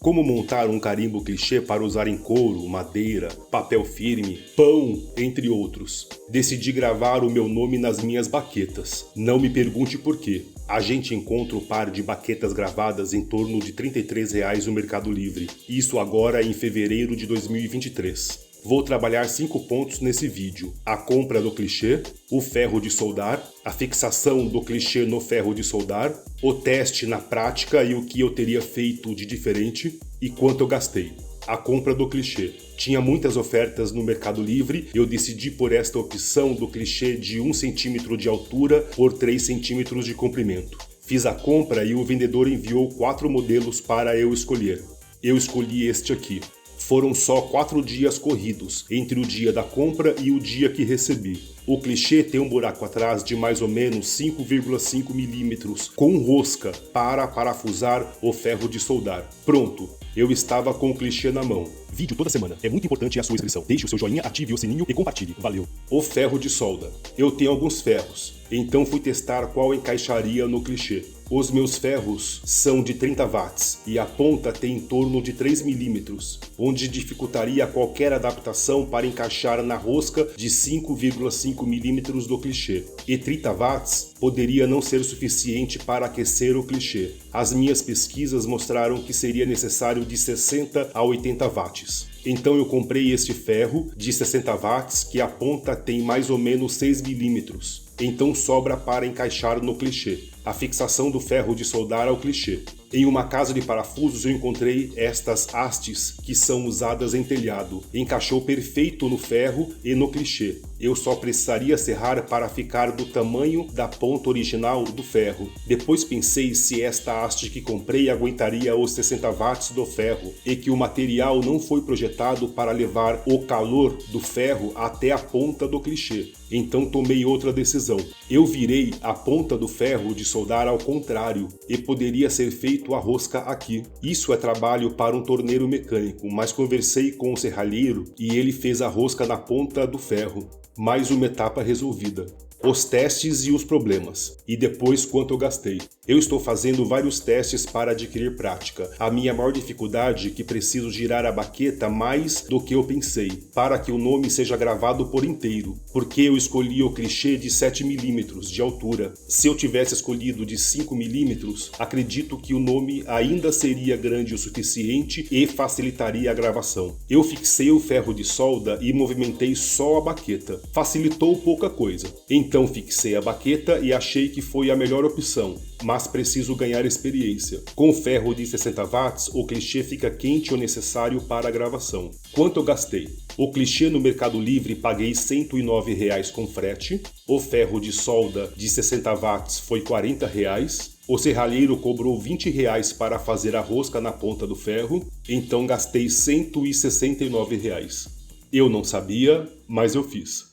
Como montar um carimbo clichê para usar em couro, madeira, papel firme, pão, entre outros. Decidi gravar o meu nome nas minhas baquetas. Não me pergunte por quê. A gente encontra o par de baquetas gravadas em torno de R$ 33 no Mercado Livre. Isso agora em fevereiro de 2023. Vou trabalhar 5 pontos nesse vídeo: a compra do clichê, o ferro de soldar, a fixação do clichê no ferro de soldar, o teste na prática e o que eu teria feito de diferente e quanto eu gastei. A compra do clichê. Tinha muitas ofertas no Mercado Livre, eu decidi por esta opção do clichê de 1 cm de altura por 3 cm de comprimento. Fiz a compra e o vendedor enviou 4 modelos para eu escolher. Eu escolhi este aqui. Foram só 4 dias corridos, entre o dia da compra e o dia que recebi. O clichê tem um buraco atrás de mais ou menos 5,5 milímetros, com rosca para parafusar o ferro de soldar. Pronto, eu estava com o clichê na mão. Vídeo toda semana. É muito importante a sua inscrição. Deixe o seu joinha, ative o sininho e compartilhe. Valeu! O ferro de solda. Eu tenho alguns ferros, então fui testar qual encaixaria no clichê. Os meus ferros são de 30 watts e a ponta tem em torno de 3 milímetros, onde dificultaria qualquer adaptação para encaixar na rosca de 5,5 milímetros do clichê. E 30 watts poderia não ser suficiente para aquecer o clichê. As minhas pesquisas mostraram que seria necessário de 60 a 80 watts. Então eu comprei este ferro de 60 watts que a ponta tem mais ou menos 6 milímetros. Então sobra para encaixar no clichê. A fixação do ferro de soldar ao clichê. Em uma casa de parafusos eu encontrei estas hastes que são usadas em telhado. Encaixou perfeito no ferro e no clichê. Eu só precisaria serrar para ficar do tamanho da ponta original do ferro. Depois pensei se esta haste que comprei aguentaria os 60 watts do ferro e que o material não foi projetado para levar o calor do ferro até a ponta do clichê. Então tomei outra decisão. Eu virei a ponta do ferro de soldar ao contrário e poderia ser feito a rosca aqui. Isso é trabalho para um torneiro mecânico, mas conversei com o serralheiro e ele fez a rosca na ponta do ferro. Mais uma etapa resolvida. Os testes e os problemas. E depois quanto eu gastei. Eu estou fazendo vários testes para adquirir prática. A minha maior dificuldade é que preciso girar a baqueta mais do que eu pensei, para que o nome seja gravado por inteiro, porque eu escolhi o clichê de 7 milímetros de altura. Se eu tivesse escolhido de 5 milímetros, acredito que o nome ainda seria grande o suficiente e facilitaria a gravação. Eu fixei o ferro de solda e movimentei só a baqueta. Facilitou pouca coisa. Então fixei a baqueta e achei que foi a melhor opção, mas preciso ganhar experiência. Com ferro de 60 watts, o clichê fica quente o necessário para a gravação. Quanto eu gastei? O clichê no Mercado Livre paguei R$ 109 com frete, o ferro de solda de 60 watts foi R$ 40, o serralheiro cobrou R$ 20 para fazer a rosca na ponta do ferro, então gastei R$ 169. Eu não sabia, mas eu fiz.